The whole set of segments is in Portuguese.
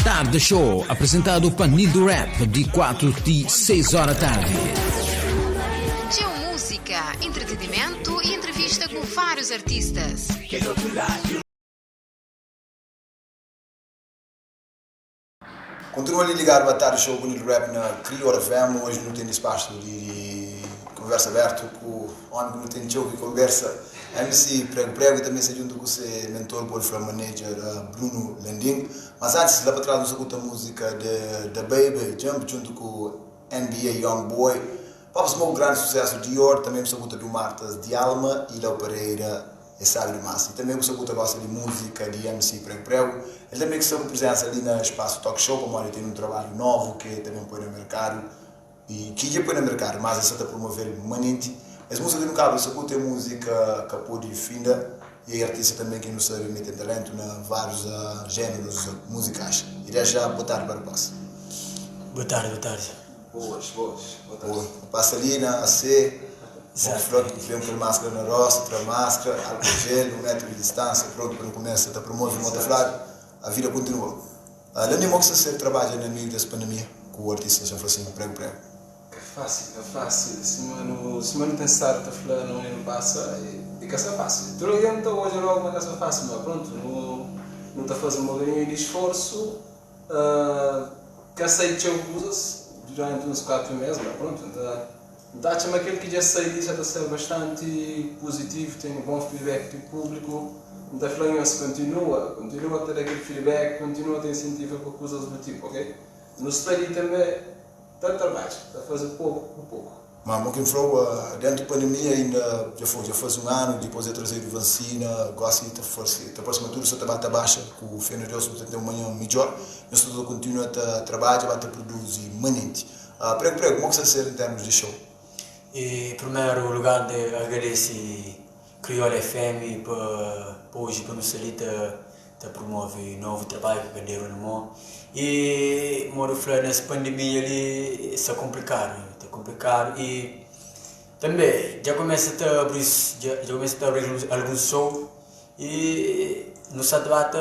Tarde Show, apresentado por Nido Rap, de 4 de 6 horas da tarde. Música, entretenimento e entrevista com vários artistas. Continua a ligar o Tarde Show com o Nido Rap na Crioulo FM. Hoje não tem espaço de conversa aberta, onde não tem show de conversa. MC Prego e também se junto com o seu mentor, o floor manager Bruno Lending. Mas antes, lá para trás, nós escutamos a música de Baby Jump junto com o NBA Young Boy. Para o grande sucesso de Dior, também se escuta do Martas de Alma e Léo Pereira e Sábio Massa. E também se escuta a gosta de música de MC Prego. Ele também que se presença ali no espaço Talk Show, como ele tem um trabalho novo que também põe no mercado. E que já põe no mercado, mas ele está a promover permanente. As músicas no cabo, se escuta música que pode finda e artista também que não sabe meter talento em vários gêneros musicais. E deixa boa tarde para o passo. Boa tarde. Boas. Boa tarde. Passa ali na AC, vem com máscara na roça, outra máscara, álcool gel, 1 metro de distância, pronto para começar a promover o flag, a vida continua. Lembra que você trabalha no meio dessa pandemia com o artista, já falou assim, prego. É fácil. Se mano pensar que não passa, e que é fácil. Tudo bem, então hoje logo uma casa fácil, mas pronto, não está fazendo uma grande esforço, que aceite coisas durante uns 4 meses, mas pronto, está a chamar aquele que já sei já está a ser bastante positivo, tem um bom feedback do público, está falando se continua a ter aquele feedback, continua a ter incentivo para coisas do tipo, ok? No espelho também. Está a trabalhar, está a fazer pouco. Mas quem falou, dentro da pandemia ainda já faz um ano, depois de trazer vacina, gosta de fazer, a próxima turma só está baixa, com o fim de Deus tem uma manhã melhor, nós todos continua a trabalhar, a produzir manente. Prego, como é que você ser em termos de show? Em primeiro lugar, agradeço Crioulo FM para hoje, para nos salita, promover novo trabalho que ganharam no mão. E moro falando nessa pandemia ali está complicado e também já começa a abrir alguns shows e no Sadvata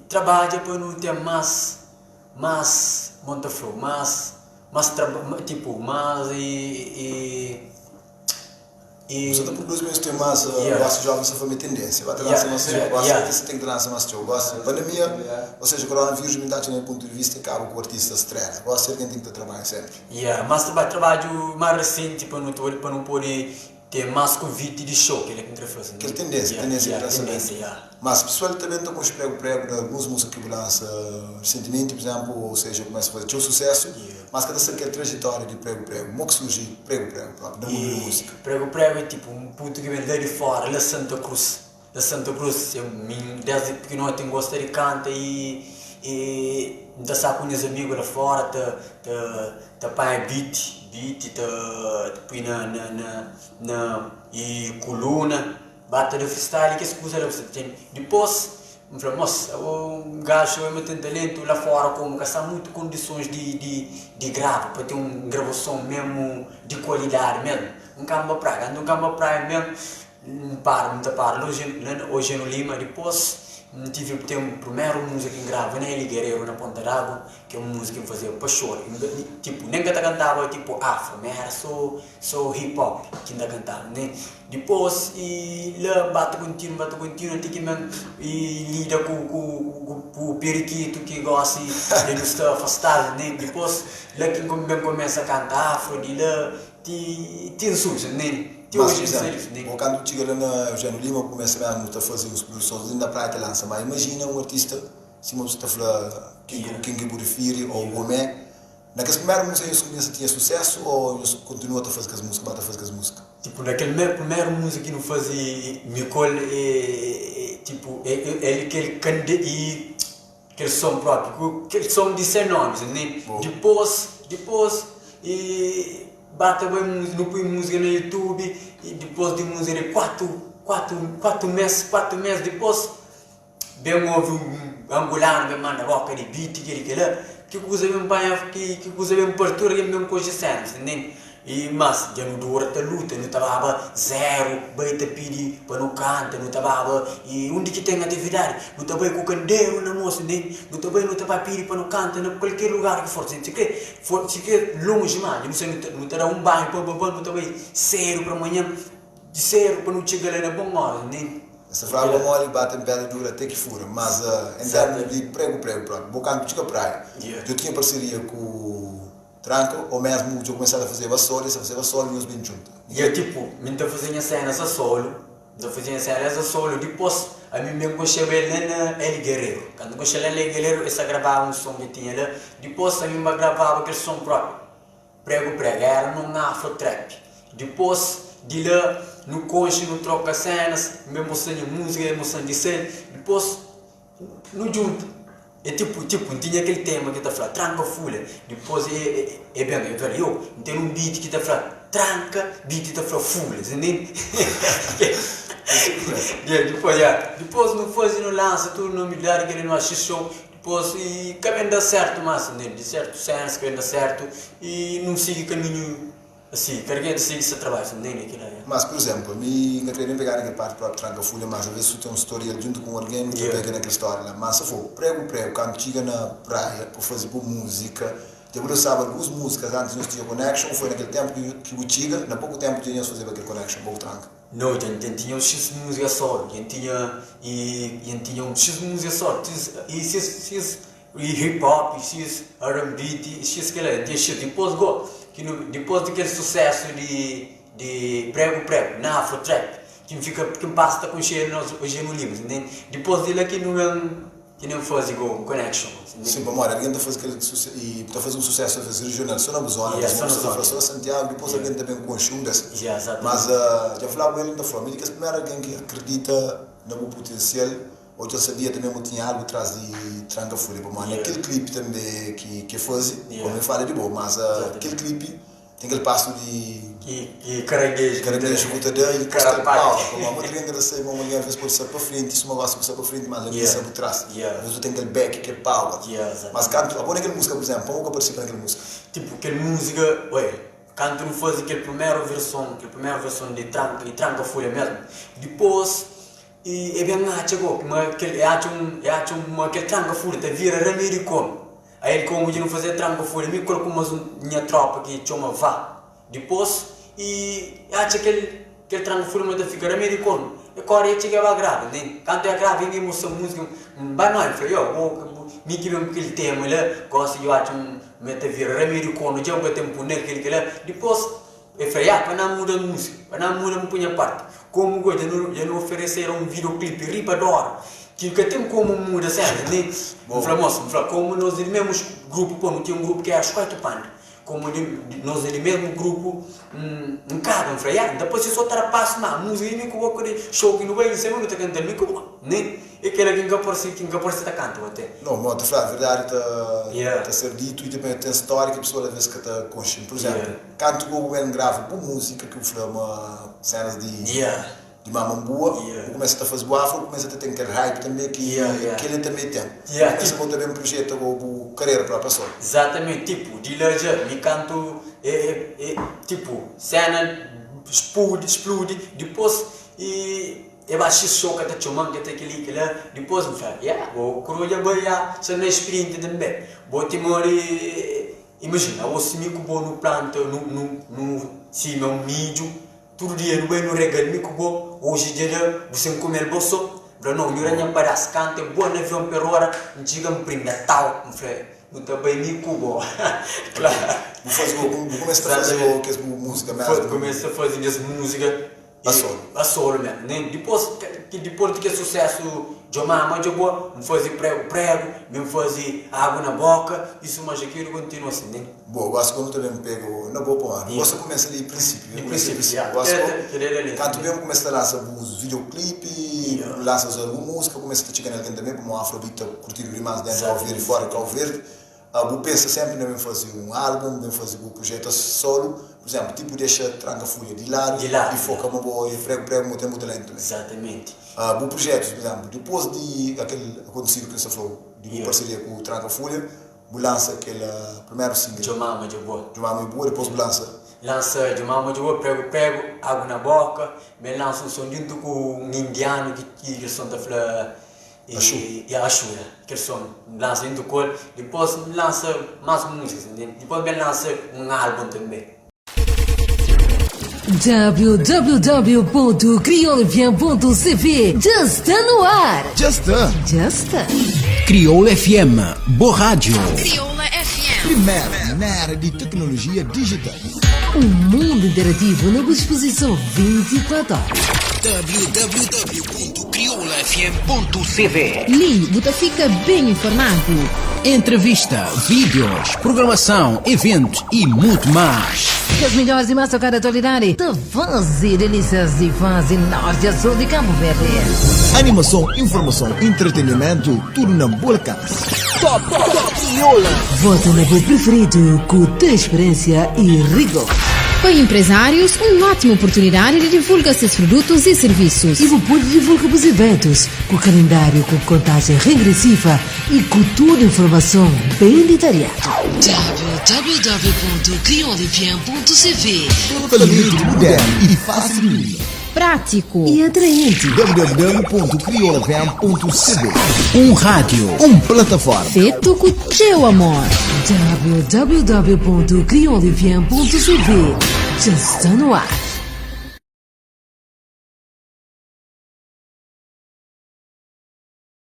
trabalha para não ter mais monta flow, mais você está produzindo mesmo, tem mais, gosta de jovens, essa foi a minha tendência. Vai ter você tem que lançar mais show. Gosta de pandemia, ou seja, o coronavírus me dá um ponto de vista que acaba com o artista estrela. Gosta de quem tem que trabalhar sempre. Mas trabalho mais recente para não poder ter mais convite de show que ele é fazendo. Que tendência Mas pessoal também está com os prego, algumas músicas que lança recentemente, por exemplo, ou seja, começa a fazer seu sucesso, mas que está aquela trajetória de prego. Como que surge prego próprio, da música? Prego é tipo um puto que vem lá de fora, da Santa Cruz, desde que nós tenho gosto de cantar e ainda sabe com os amigos lá fora, tá pai beat, põe na coluna, bate de freestyle, que escusa você tem. Depois, me falou, moça, o gajo tem talento lá fora, como que está muito condições de gravar, para ter uma gravação mesmo de qualidade mesmo. Um campo praia mesmo, para hoje no Lima, depois tive que ter uma primeira música que grava na Guerreiro, na Ponta d'Água, que é uma música que fazia para chorar. Tipo, nem que eu cantava tipo afro, mas era só hip hop que ainda cantava, né? Depois, lá bate contínuo, e lida com o periquito que gosta de nos estar afastado, né? Depois, lá que começa a cantar afro, de lá, te surge, né? Quando chega lá na Eugênio Lima, começa a fazer as produções na praia de lança, mas imagina um artista, se você está falando King Burifiri ou Gomé, naquela primeira música eles começam a ter sucesso ou eles continuam a fazer as músicas? Tipo, naquela primeira música que não fazia Nicole, tipo, ele aquele som próprio, aquele som de ser nomes, né? Depois, bate bem música no YouTube e depois de música de 4 meses depois bem ouve um angolano bem manda rock de beat que coisa bem banha que coisa bem partura que bem coisa séria, entende? mas já não dura a luta, não estava zero, baita pedi para não canta, não estava e onde que tem atividade, não estava com o candeiro na moça, não estava pedi para não canta, em qualquer lugar que for, se que longe mais, não estava um banho, não estava zero para amanhã, de zero para não chegar lá na boa hora, Essa frase mole bate em pedra dura até que fura, mas em termos de prego, pronto, vou canto de praia. Eu tinha parceria com o Tranca, ou mesmo eu comecei a fazer vassouras e os bem juntos. E eu tipo, me estou fazendo cenas a solo, depois a mim mesmo gostei na El Guerreiro. Quando gostei na El Guerreiro, eu gravava um som que tinha lá, depois a mim gravava aquele som próprio, prego, era num afro trap. Depois de lá, no conche, no troca cenas, mesmo sem música, mesmo sem dizer, depois no junto. É tipo, tinha aquele tema que está falando, tranca folha, depois é bem, eu tenho um beat que está falando, tranca, beat está falando folha, entende? Depois não faz, não lança, tudo não me dá, que ele não acha show, depois e caminho dá certo, mas de certo senso, que dá certo, e não siga caminho assim, carreguei siga esse trabalho, entende? Mas, por exemplo, eu não queria pegar naquela parte para tranca folha, mas às vezes tem uma história junto com alguém, não pega naquela história lá. Mas se for prego, quando chega na praia para fazer música, eu sabe algumas músicas antes não tinha connection, foi naquele tempo que o chega, na pouco tempo tinha fazer aquele connection, pouco tranca. Não, a gente tinha um X música só, a gente tinha um X música só, e hip hop, X R&B, X que ele tinha X, depois daquele sucesso de prego, na Afro Trap, que basta com cheiro hoje no livro, entende? Depois dele aqui não faz igual connection. Sim, para morar, alguém está fazendo um sucesso regional, só na zona, só Santiago, depois alguém também com o chum dessa. Mas já falava ele da forma, ele que é primeiro alguém que acredita no meu potencial, ou já sabia também que tinha algo atrás de tranca folha, para morar. Aquele clipe também que faz, como eu falei de boa, mas aquele clipe tem aquele passo de caranguejo escutador e casta pau, como a outra ainda sei, uma mulher fez por ser para frente, isso uma gosta por ser para frente, mas ele sempre atrás. Mas tem aquele back, aquele power. Mas canto, a aquela música, por exemplo, como que participa naquela música? Tipo, aquela música, canto não faz aquela primeira versão de tranca folha mesmo. Depois e bem chegou, aquele tranca folha te vira americano. Aí ele como de não fazer tranca folha, me colocou minha tropa que chama vá. Depois e acha que aquele tranca folha mas fica americano. E agora ele chegava grave, né? Quando é grave, ele mostrou música, banal, falei, me que vem aquele tema lá, gosto de acho meta vira americano, já o tempo naquele lá. Depois eu falei, para não mudar a música, para não mudar a minha parte. Como já não ofereceram um videoclipe ripador, que tem como muda certo, né? Como nós do mesmo grupo, não tinha um grupo que é as 4 pandas, como nós do mesmo grupo, cada depois se só trapasse a música, e me coloco de show que não vai ser muito cantando, me coloco, né? E aquela que aparece tá cantando até. Não, mas a verdade está ser dito e também tem história que a pessoa às vezes que está consciente. Por exemplo, canto o governo grava boa música que flama cenas de mamambua, começa a fazer o afro, começa a ter aquele hype também que ele também tem. Começa a também um projeto ou carreira para a pessoa. Exatamente, tipo, de lá já me canto, tipo, cena explode, depois eu acho que choca da chumang que tem aquele lá, depois me fala, o coroa vai se não experiente também, vou te morrer, imagina, o simico bom no planta, no cima um mídio, todo dia no bem no regalo mico bom, hoje dia você come o bolso, para não ir nem para as cantas, boa na avião per hora, não chega um prenda tal, me fala, não tá bem mico bom, claro. Começa a fazer que música mesmo. Começa a fazer as músicas a solo mesmo, né? Depois que sucesso de mama de boa, me fazia prego, me fazia água na boca, isso mas aquilo continua assim, né? Bom, gosto quando também me pego na boa pomada. Gosto de começar ali princípio. De princípio, quando eu começo a lançar os videoclipes, lanço alguma música, começo a chegar alguém também como um afrobeat, curtir mais dentro, ao ver e fora, ao verde. Eu penso sempre em fazer um álbum, em fazer um projeto solo, por exemplo, tipo deixa tranca folha de lado e foca uma boa e prego muito talento também. Exatamente. O projeto, por exemplo, depois de aquele acontecido que você falou, de parceria com o Tranca Folha, lança aquele primeiro single. De mama de boa. De mama e boa, depois lança lança de uma de prego, água na boca, me lança um som junto com um indiano que som da flor e a chura, que som lança junto com ele, depois lança mais músicas, depois me lança um álbum também. www.criolfm.cv já está no ar. Já está. Crioula FM, boa rádio. Crioula FM. Primeira na área de tecnologia digital. Um mundo interativo na disposição 24 horas. www.crioulafm.cv. Ali você fica bem informado. Entrevista, vídeos, programação, eventos e muito mais. As melhores e mais tocadas atualidade da fase delícias de fase norte a sul de Cabo Verde. Animação, informação, entretenimento, tudo na boa casa. Top Crioula. Vota no seu preferido com transparência e rigor. Para empresários, uma ótima oportunidade de divulgar seus produtos e serviços. E você pode divulgar os eventos com calendário com contagem regressiva e com toda a informação bem detalhada. www.criolfm.cv. Totalmente moderno e fácil. Prático E atraente. www.criolfm.cv. Um rádio. Plataforma. feito com teu amor. www.criolfm.cv. Já está no ar.